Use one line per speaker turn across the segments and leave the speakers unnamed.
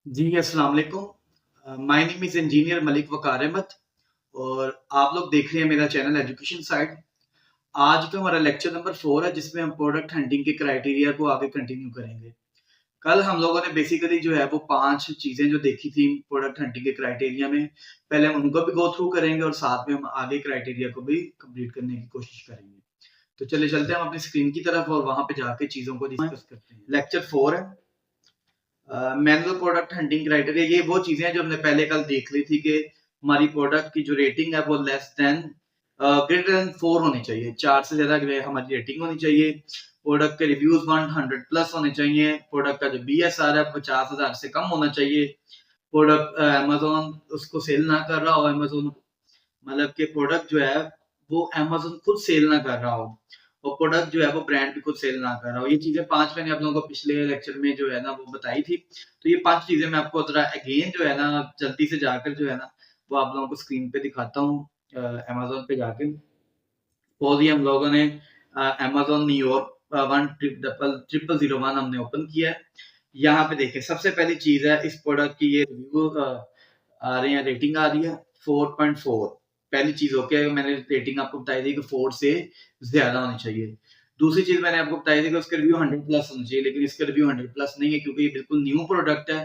जी, अस्सलाम वालेकुम। My name is engineer Malik Waqar Ahmad और आप लोग देख रहे हैं मेरा चैनल एजुकेशन साइड। आज का हमारा लेक्चर नंबर 4 है जिसमें हम प्रोडक्ट हंटिंग के क्राइटेरिया को आगे कंटिन्यू करेंगे। कल हम लोगों ने बेसिकली जो है वो 5 चीज़ें जो देखी थी प्रोडक्ट हंटिंग के क्राइटेरिया में, पहले हम उनको भी गो थ्रू करेंगे और साथ में हम आगे क्राइटेरिया को भी कंप्लीट करने की कोशिश करेंगे। तो चलिए चलते हैं हम अपनी स्क्रीन की तरफ और वहाँ पे जाके चीज़ों को डिस्कस करते हैं। लेक्चर 4 है। मैनुअल प्रोडक्ट हंटिंग क्राइटेरिया ये वो चीजें हैं जो हमने पहले कल देख ली थी कि हमारी प्रोडक्ट की जो रेटिंग है वो लेस देन ग्रेटर देन 4 होनी चाहिए। 4 से ज्यादा हमारी रेटिंग होनी चाहिए। प्रोडक्ट के रिव्यूज 100 प्लस होने चाहिए। प्रोडक्ट का जो BSR है 50,000 से कम होना चाहिए। प्रोडक्ट अमेजोन उसको सेल ना कर रहा हो, अमेजोन मतलब कि प्रोडक्ट जो है वो अमेज़न खुद सेल ना कर रहा हो और प्रोडक्ट जो है वो ब्रांड भी खुद सेल ना कर रहा हो। ये चीज़ें 5 मैंने आप लोगों को पिछले लेक्चर में जो है ना वो बताई थी। तो ये 5 चीज़ें मैं आपको ज़रा अगेन जो है ना जल्दी से जाकर जो है ना वो आप लोगों को स्क्रीन पे दिखाता हूँ अमेज़न पे जाके। और ये हम लोगों ने अमेज़न न्यूयॉर्क 10001 हमने ओपन किया है। यहाँ पे देखिए सबसे पहली चीज़ है इस प्रोडक्ट की ये रिव्यू आ रहे हैं, रेटिंग आ रही है 4.4। पहली चीज़ ओके है, मैंने रेटिंग आपको बताई थी कि 4 से ज़्यादा होनी चाहिए। दूसरी चीज़ मैंने आपको बताई थी कि उसका रिव्यू 100 प्लस होना चाहिए, लेकिन इसका रिव्यू 100 प्लस नहीं है क्योंकि ये बिल्कुल न्यू प्रोडक्ट है,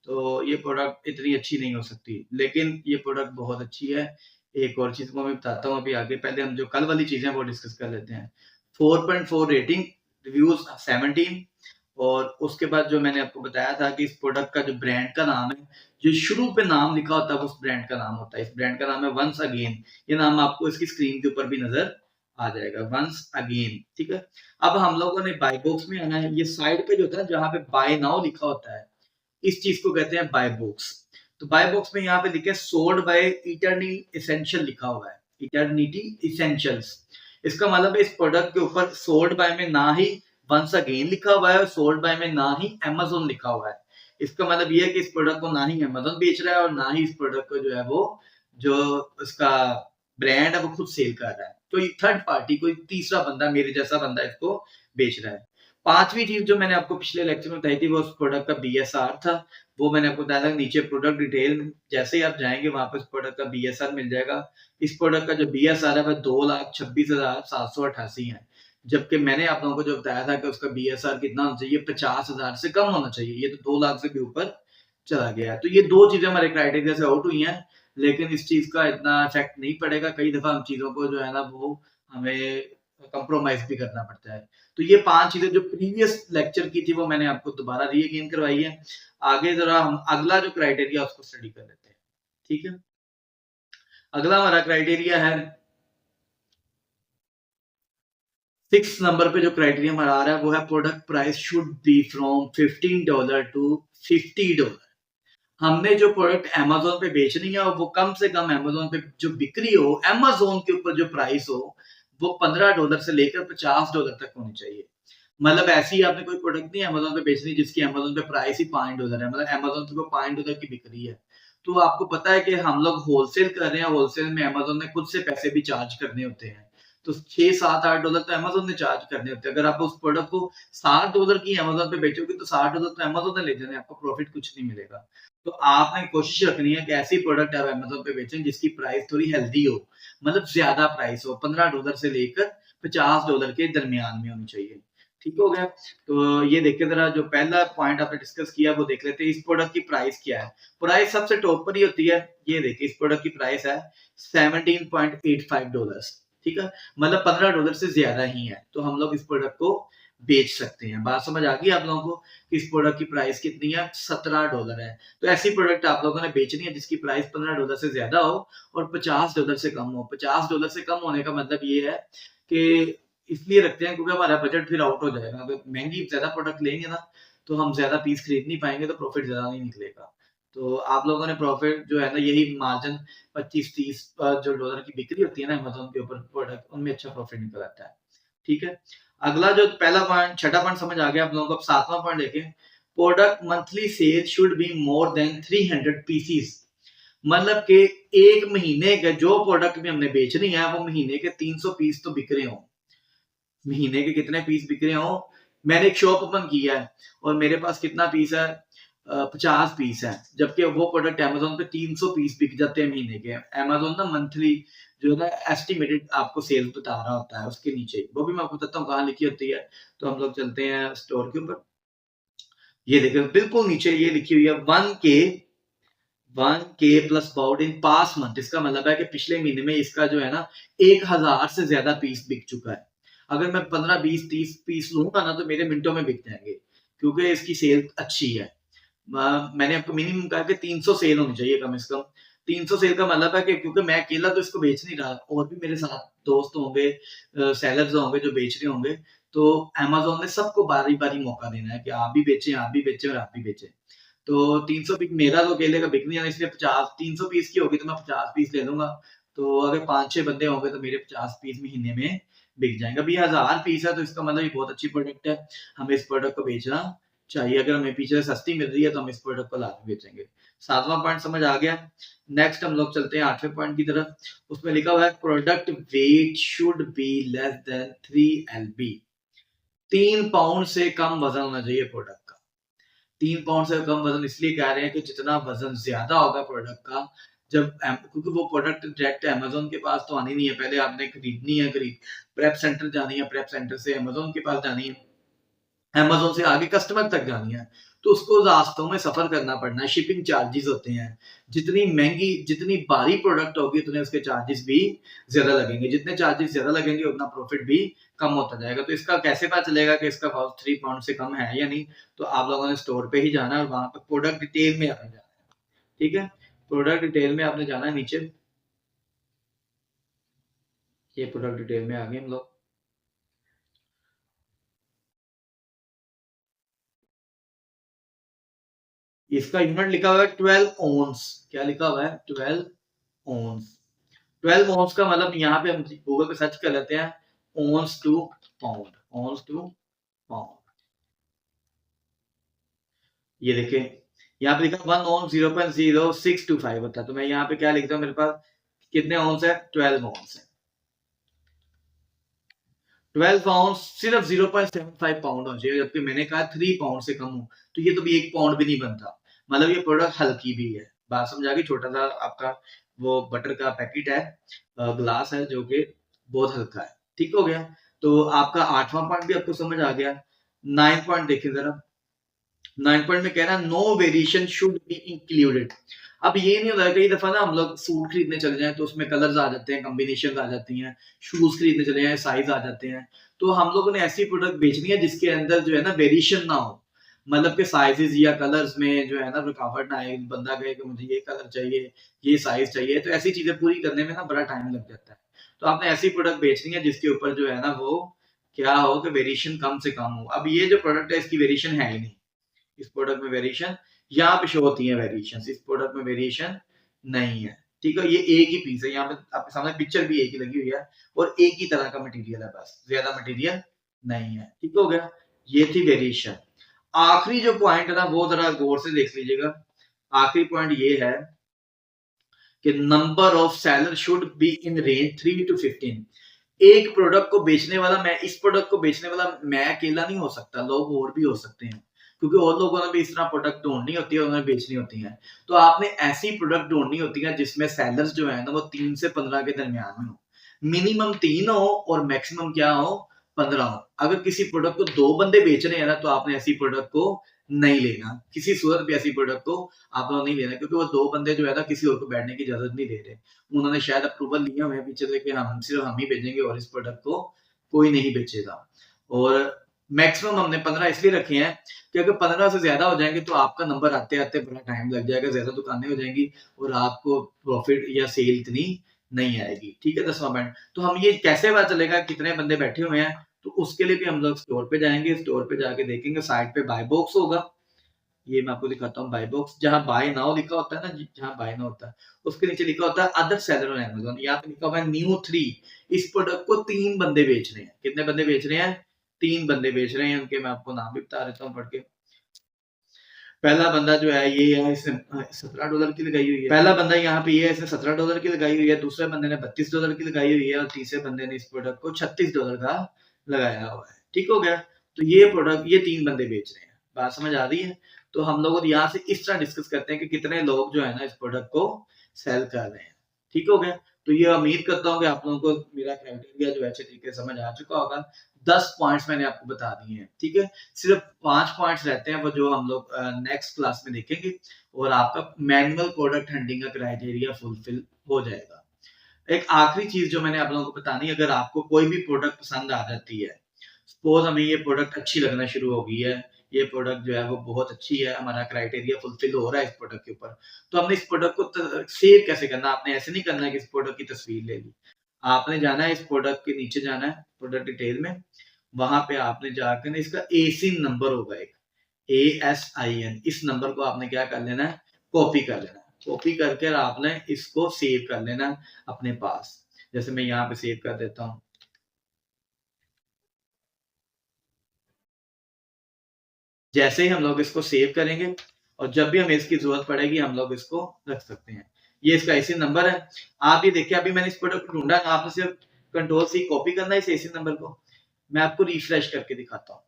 तो ये प्रोडक्ट इतनी अच्छी नहीं हो सकती। लेकिन ये प्रोडक्ट बहुत अच्छी है। एक और चीज़ को मैं बताता हूँ अभी आगे, पहले हम जो कल वाली चीज़ें हैं वो डिस्कस कर लेते हैं। 4.4 रेटिंग, रिव्यूज़ 17 और उसके बाद जो मैंने आपको बताया था कि इस प्रोडक्ट का जो ब्रांड का नाम है, जो शुरू पे नाम लिखा होता है वो उस ब्रांड का नाम होता है। इस ब्रांड का नाम है वंस अगेन। ये नाम आपको इसकी स्क्रीन के ऊपर भी नज़र आ जाएगा, वंस अगेन, ठीक है? अब हम लोगों ने बाय बॉक्स में आना है, ये साइड पे जो होता है जहाँ पे बाय नाउ लिखा होता है, इस चीज़ को कहते हैं बाय बॉक्स। तो बाय बॉक्स में यहाँ पे लिखे सोल्ड बाय इटर्नी एसेंशियल लिखा हुआ है, इटर्निटी एसेंशियल्स। इसका मतलब है इस प्रोडक्ट के ऊपर सोल्ड बाय में ना ही वंस अगेन लिखा हुआ है और सोल्ड बाय में ना ही अमेज़न लिखा हुआ है। इसका मतलब ये है कि इस प्रोडक्ट को ना ही अमेज़न बेच रहा है और ना ही इस प्रोडक्ट को जो है वो जो उसका ब्रांड है वो खुद सेल कर रहा है। कोई थर्ड पार्टी, कोई तीसरा बंदा, मेरे जैसा बंदा इसको बेच रहा है। पांचवी चीज जो मैंने आपको पिछले लेक्चर में बताई थी वो उस प्रोडक्ट का BSR था। वो मैंने आपको बताया था नीचे प्रोडक्ट डिटेल जैसे ही आप जाएंगे वहां पर इस प्रोडक्ट का BSR मिल जाएगा। इस प्रोडक्ट का जो BSR है वह 2,26,788 है। जबकि मैंने आप लोगों को जो बताया था कि उसका BSR कितना होना चाहिए, 50,000 से कम होना चाहिए। ये तो 2 लाख से भी ऊपर चला गया है। तो ये दो चीजें हमारे क्राइटेरिया से आउट हुई हैं, लेकिन इस चीज का इतना इफेक्ट नहीं पड़ेगा। कई दफा हम चीजों को जो है ना वो हमें कंप्रोमाइज भी करना पड़ता है। तो ये 5 चीज़ें जो प्रीवियस लेक्चर की थी वो मैंने आपको दोबारा री-अगेन करवाई है। आगे ज़रा हम अगला जो क्राइटेरिया उसको स्टडी कर लेते हैं। ठीक है? अगला हमारा क्राइटेरिया है 6 नंबर पे जो क्राइटेरिया हमारा आ रहा है वो है product price should be from $15 to $50। हमने जो प्रोडक्ट अमेज़न पे बेचनी है वो कम से कम अमेज़न पे जो बिक्री हो, अमेज़न के ऊपर जो प्राइस हो वो $15 से लेकर $50 तक होनी चाहिए। मतलब ऐसी आपने कोई प्रोडक्ट नहीं अमेज़न पे बेचनी जिसकी अमेज़न पे प्राइस ही $5 है। मतलब अमेज़न पे $5 की बिक्री है। तो आपको पता है कि हम लोग होलसेल कर रहे हैं, होलसेल में अमेज़न ने खुद से पैसे भी चार्ज करने होते हैं। तो 6, 7, $8 तो अमेज़न ने चार्ज करने होते हैं। अगर आप उस प्रोडक्ट को $60 की अमेज़न पे बेचोगे तो $60 तो अमेज़न ने ले जाने हैं, आपको प्रॉफिट कुछ नहीं मिलेगा। तो आपने कोशिश रखनी है कि ऐसी प्रोडक्ट आप अमेज़न पे बेचें जिसकी प्राइस थोड़ी हेल्दी हो, मतलब ज़्यादा प्राइस हो, $15 से लेकर $50 के दरमियान में होनी चाहिए। ठीक हो गया? तो ये देखिए ज़रा जो पहला पॉइंट आपने डिस्कस किया वो देख लेते हैं, इस प्रोडक्ट की प्राइस क्या है? प्राइस सबसे टॉप पर ही होती है। ये देखिए इस प्रोडक्ट की प्राइस है $17.85, ठीक है? मतलब $15 से ज़्यादा ही है। तो हम लोग इस प्रोडक्ट को बेच सकते हैं। बात समझ आ गई आप लोगों को? इस प्रोडक्ट की प्राइस कितनी है? $17 है। तो ऐसी प्रोडक्ट आप लोगों ने बेचनी है जिसकी प्राइस $15 से ज़्यादा हो और $50 से कम हो। $50 से कम होने का मतलब ये है कि इसलिए रखते हैं क्योंकि हमारा बजट फिर आउट हो जाएगा। अगर महँगी ज़्यादा प्रोडक्ट लेंगे ना, तो हम ज़्यादा पीस खरीद नहीं पाएँगे, तो प्रॉफिट ज़्यादा नहीं निकलेगा। तो आप लोगों ने प्रॉफिट जो है ना यही मार्जिन 25-30 जो डॉलर की बिक्री होती है ना अमेज़न के ऊपर प्रोडक्ट, उनमें अच्छा प्रॉफिट निकल आता है। ठीक है? अगला जो पहला पॉइंट, छठा पॉइंट समझ आ गया आप लोगों को। अब 7वां पॉइंट देखें, product monthly cell should be more than 300 pieces. मतलब कि 1 महीने का जो प्रोडक्ट भी हमने बेचनी है वो महीने के 300 पीस तो बिक रहे हों। महीने के कितने पीस बिक रहे हों? मैंने एक शॉप ओपन की है और मेरे पास कितना पीस है? 50 पीस है, जबकि वो प्रोडक्ट अमेज़न पे 300 पीस बिक जाते हैं महीने के। अमेज़न ना मंथली जो है ना एस्टिमेटेड आपको सेल्स बता रहा होता है उसके नीचे, वो भी मैं आपको बताता हूँ कहाँ लिखी होती है। तो हम लोग चलते हैं स्टोर के ऊपर, ये देखिए बिल्कुल नीचे ये लिखी हुई है 1K प्लस बाउट इन पास मंथ। इसका मतलब है कि पिछले महीने में इसका जो है ना 1000 से ज्यादा पीस बिक चुका है। अगर मैं 15 20 30 पीस लूंगा ना तो मेरे मिनटों में बिक जाएंगे, क्योंकि इसकी सेल अच्छी है। मैंने आपको मिनिमम कहा कि 300 सेल होनी चाहिए कम से कम। 300 सेल का मतलब है कि क्योंकि मैं अकेला तो इसको बेच नहीं रहा, और भी मेरे साथ दोस्त होंगे, सेलर्स होंगे जो बेच रहे होंगे। तो अमेज़न ने सबको बारी-बारी मौका देना है कि आप भी बेचें, आप भी बेचें और आप भी बेचें। तो 300 पीस मेरा तो अकेले का बिक नहीं जाना, इसलिए 50 300 पीस की होगी तो मैं 50 पीस ले लूँगा। तो अगर 5-6 बंदे होंगे तो मेरे 50 पीस महीने में बिक जाएँगे। अब ये 1000 पीस है तो इसका मतलब ये बहुत अच्छी प्रोडक्ट है। हमें इस प्रोडक्ट को बेचना चाहिए। अगर हमें पीछे से सस्ती मिल रही है तो हम इस प्रोडक्ट को लाके बेचेंगे। 7वां पॉइंट समझ आ गया। नेक्स्ट हम लोग चलते हैं 8वें पॉइंट की तरफ। उसमें लिखा हुआ है product weight should be less than 3 LB. 3 pound से कम वजन होना चाहिए प्रोडक्ट का। 3 पाउंड से कम वजन इसलिए कह रहे हैं कि जितना वजन ज्यादा होगा प्रोडक्ट का, क्योंकि वो प्रोडक्ट डायरेक्ट अमेज़न के पास तो आनी नहीं है, पहले आपने खरीदनी है, प्रेप सेंटर जानी है, प्रेप सेंटर से अमेज़न के पास जानी है, अमेज़न से आगे कस्टमर तक जानी है, तो उसको रास्तों में सफर करना पड़ना है, शिपिंग चार्जेस होते हैं। जितनी महंगी, जितनी भारी प्रोडक्ट होगी उतने उसके चार्जेस भी ज्यादा लगेंगे, जितने चार्जेस ज्यादा लगेंगे उतना प्रॉफिट भी कम होता जाएगा। तो इसका कैसे पता चलेगा कि इसका कॉस्ट 3 पाउंड से कम है या नहीं? तो आप लोगों ने स्टोर पे ही जाना है और वहां पर प्रोडक्ट डिटेल में आपने जाना है। ठीक है, प्रोडक्ट डिटेल में आपने जाना है नीचे, ये प्रोडक्ट डिटेल में आ गए हम लोग। इसका यूनिट लिखा हुआ है 12 ओंस। क्या लिखा हुआ है? 12 ओंस। 12 ओंस का मतलब यहाँ पे हम गूगल पे सर्च कर लेते हैं, ounce to pound, ounce to pound. ये देखें यहाँ पे लिखा 1 ओंस 0.0625 होता है। तो मैं यहाँ पे क्या लिखता हूँ, मेरे पास कितने ओंस है? 12 ओंस है। 12 आउंस सिर्फ 0.75 पाउंड होना चाहिए, जबकि मैंने कहा 3 पाउंड से कम हो, तो ये तो भी 1 पाउंड भी नहीं बनता। मतलब ये प्रोडक्ट हल्की भी है। बात समझ आ गई? छोटा सा आपका वो बटर का पैकेट है, ग्लास है जो कि बहुत हल्का है। ठीक हो गया? तो आपका 8वां पॉइंट भी आपको समझ आ गया। 9 पॉइंट देखिए जरा। 9 पॉइंट में कह रहा है no variation should be included. अब ये नहीं होता, कई दफा ना हम लोग सूट खरीदने चले जाएं तो उसमें कलर्स आ जाते हैं, कॉम्बिनेशन आ जाती हैं, शूज खरीदने चले जाएं साइज आ जाते हैं। तो हम लोगों ने ऐसी प्रोडक्ट बेचनी है जिसके अंदर जो है ना वेरिएशन ना हो, मतलब के साइजेस या कलर्स में जो है ना रुकावट ना आए, बंदा कहे कि मुझे ये कलर चाहिए, ये साइज चाहिए, तो ऐसी चीजें पूरी करने में ना बड़ा टाइम लग जाता है। तो आपने ऐसी प्रोडक्ट बेचनी है जिसके ऊपर जो है ना वो क्या हो कि वेरिएशन कम से कम हो। अब ये जो प्रोडक्ट है इसकी वेरिएशन है ही नहीं। इस प्रोडक्ट में वेरिएशन यहाँ पे शो होती है, वेरिएशन इस प्रोडक्ट में वेरिएशन नहीं है। ठीक है, ये एक ही पीस है, यहाँ पे आपके सामने पिक्चर भी एक ही लगी हुई है और एक ही तरह का मटेरियल है, बस ज्यादा मटेरियल नहीं है। ठीक हो गया? ये थी वेरिएशन। आखिरी जो पॉइंट है ना वो जरा गौर से देख लीजिएगा। आखिरी पॉइंट ये है कि number of seller should be in range 3 to 15। एक प्रोडक्ट को बेचने वाला, मैं इस प्रोडक्ट को बेचने वाला मैं अकेला नहीं हो सकता, लोग और भी हो सकते हैं, क्योंकि और लोगों ने भी इस तरह प्रोडक्ट ढूंढनी होती है, उन्हें बेचनी होती है। तो आपने ऐसी प्रोडक्ट ढूंढनी होती है जिसमें सेलर्स जो है ना वो 3 से 15 के दरमियान में हो। मिनिमम 3 हो और मैक्सिमम क्या हो? 15 हो। अगर किसी प्रोडक्ट को 2 बंदे बेच रहे हैं ना तो आपने ऐसी प्रोडक्ट को नहीं लेना, किसी सूरत भी ऐसी प्रोडक्ट को आप लोग नहीं लेना, क्योंकि वो 2 बंदे जो है ना किसी और को बैठने की इजाजत नहीं दे रहे। उन्होंने शायद अप्रूवल लिया हुआ है पीछे से कि हम सिर्फ हम ही भेजेंगे और इस प्रोडक्ट को कोई नहीं बेचेगा। और मैक्सिमम हमने 15 इसलिए रखे हैं कि अगर 15 से ज्यादा हो जाएंगे तो आपका नंबर आते आते बड़ा टाइम लग जाएगा, ज्यादा दुकानें हो जाएंगी और आपको प्रॉफिट या सेल इतनी नहीं आएगी। ठीक है, 10वां पॉइंट। तो हम ये कैसे पता चलेगा कितने बंदे बैठे हुए हैं? तो उसके लिए भी हम लोग स्टोर पे जाएंगे, स्टोर पे जाके देखेंगे साइड पे बाय बॉक्स होगा। ये मैं आपको दिखाता हूँ, बाय बॉक्स जहाँ बाय नाउ लिखा होता है ना, जहाँ बाय नाउ होता है उसके नीचे लिखा होता है अदर सेलर ऑन अमेज़न। यहाँ पे लिखा हुआ है न्यू 3। इस प्रोडक्ट को 3 बंदे बेच रहे हैं। कितने बंदे बेच रहे हैं? 3 बंदे बेच रहे हैं। उनके मैं आपको नाम भी बता देता हूँ पढ़ के। पहला बंदा जो है ये है, इसने $17 की लगाई हुई है। पहला बंदा यहाँ पे ये है, इसने $17 की लगाई हुई है। दूसरे बंदे ने $32 की लगाई हुई है और तीसरे बंदे ने इस प्रोडक्ट को $36 का लगाया हुआ है। ठीक हो गया? तो ये प्रोडक्ट ये 3 बंदे बेच रहे हैं। बात समझ आ रही है? तो हम लोग यहाँ से इस तरह डिस्कस करते हैं कि कितने लोग जो है ना इस प्रोडक्ट को सेल कर रहे हैं। ठीक हो गया? तो ये उम्मीद करता हूँ कि आप लोगों को मेरा क्राइटेरिया जो है अच्छे तरीके से समझ आ चुका होगा। 10 पॉइंट्स मैंने आपको बता दिए हैं, ठीक है? सिर्फ 5 पॉइंट्स रहते हैं वो जो हम लोग नेक्स्ट क्लास में देखेंगे और आपका मैनुअल प्रोडक्ट हंटिंग का क्राइटेरिया फुलफिल हो जाएगा। एक आखिरी चीज़ जो मैंने आप लोगों को बतानी है, अगर आपको कोई भी प्रोडक्ट पसंद आ जाती है, सपोज़ हमें ये प्रोडक्ट अच्छी लगना शुरू हो गई है, ये प्रोडक्ट जो है वो बहुत अच्छी है, हमारा क्राइटेरिया फुलफिल हो रहा है इस प्रोडक्ट के ऊपर, तो हमने इस प्रोडक्ट को सेव कैसे करना है? आपने ऐसे नहीं करना है कि इस प्रोडक्ट की तस्वीर ले ली। आपने जाना है इस प्रोडक्ट के नीचे जाना है, प्रोडक्ट डिटेल में, वहाँ पे आपने जाकर ना इसका एसिन नंबर होगा एक, ASIN, इस नंबर को आपने क्या कर लेना है? कॉपी कर लेना है। कॉपी करके आपने इसको सेव कर लेना है अपने पास। जैसे मैं यहाँ पे सेव कर देता हूँ। जैसे ही हम लोग इसको सेव करेंगे और जब भी हमें इसकी ज़रूरत पड़ेगी हम लोग इसको रख सकते हैं। ये इसका एसिन नंबर है। आप ये देखिए अभी मैंने इस प्रोडक्ट को ढूँढा, आपने सिर्फ कंट्रोल C कॉपी करना है इस एसिन नंबर को। मैं आपको रिफ्रेश करके दिखाता हूँ।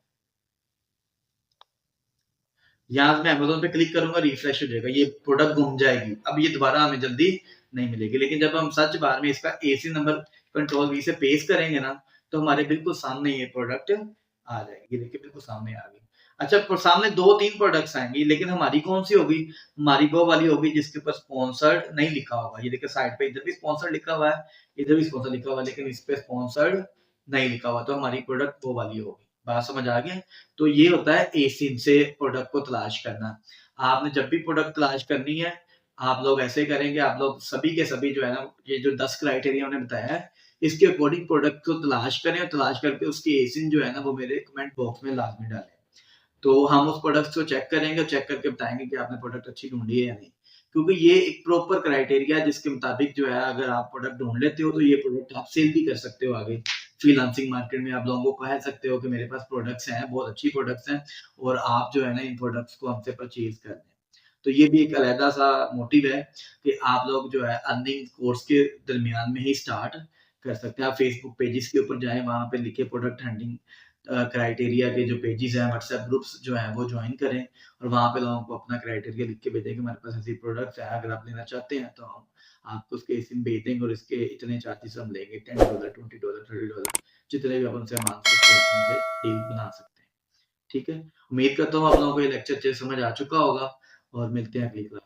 यहाँ मैं अमेज़न पे क्लिक करूँगा, रिफ्रेश हो जाएगा, ये प्रोडक्ट गुम जाएगी। अब ये दोबारा हमें जल्दी नहीं मिलेगी। लेकिन जब हम सर्च बार में इसका एसी नंबर कंट्रोल V से पेस्ट करेंगे ना, तो हमारे बिल्कुल सामने ये प्रोडक्ट आ जाएगी। ये देखिए बिल्कुल सामने आ गई। अच्छा सामने 2-3 प्रोडक्ट्स आएँगी, लेकिन हमारी कौन-सी होगी? हमारी वो वाली होगी जिसके ऊपर स्पॉन्सर्ड नहीं लिखा होगा। ये देखिए साइड पे इधर भी स्पॉन्सर्ड लिखा हुआ है, इधर भी स्पॉन्सर्ड लिखा हुआ है, लेकिन इस पे स्पॉन्सर्ड नहीं लिखा हुआ, तो हमारी प्रोडक्ट वो वाली होगी। बात समझ आ गई? तो ये होता है एसिन से प्रोडक्ट को तलाश करना। आपने जब भी प्रोडक्ट तलाश करनी है, आप लोग ऐसे करेंगे, आप लोग सभी के सभी जो है ना, ये जो 10 क्राइटेरिया मैंने बताया है, इसके अकॉर्डिंग प्रोडक्ट को तलाश करें और तलाश करके उसकी एसिन जो है ना, वो मेरे कमेंट बॉक्स में लाज़मी डालें। तो हम उस प्रोडक्ट्स को चेक करेंगे और चेक करके बताएँगे कि आपने प्रोडक्ट अच्छी ढूँढी है या नहीं। क्योंकि ये एक प्रॉपर क्राइटेरिया है जिसके मुताबिक जो है अगर आप प्रोडक्ट ढूँढ लेते हो तो ये प्रोडक्ट आप सेल भी कर सकते हो आगे। फ्रीलांसिंग मार्केट में आप लोगों को कह सकते हो कि मेरे पास प्रोडक्ट्स हैं, बहुत अच्छी प्रोडक्ट्स हैं और आप जो है ना इन प्रोडक्ट्स को हमसे परचेज़ कर लें। तो ये भी एक अलहदा-सा मोटिव है कि आप लोग जो है अर्निंग कोर्स के दरमियान में ही स्टार्ट कर सकते हैं। आप फेसबुक पेजेज़ के ऊपर जाएँ, वहाँ पे लिखिए प्रोडक्ट हंटिंग क्राइटेरिया के जो पेजेज़ हैं, व्हाट्सएप ग्रुप्स जो हैं, वो जॉइन करें और वहाँ पे लोगों को अपना क्राइटेरिया लिख के भेजें कि हमारे पास ऐसी प्रोडक्ट्स हैं, अगर आप लेना चाहते हैं तो हम आपको उसके सिम भेज देंगे और इसके इतने चार्जेज़ हम लेंगे, $10, $20, $30, जितने भी आप उनसे माँग सकते हैं, उनसे डील बना सकते हैं। ठीक है? उम्मीद करता हूँ आप लोगों को ये लेक्चर अच्छे से समझ आ चुका होगा और मिलते हैं अगली क्लास में।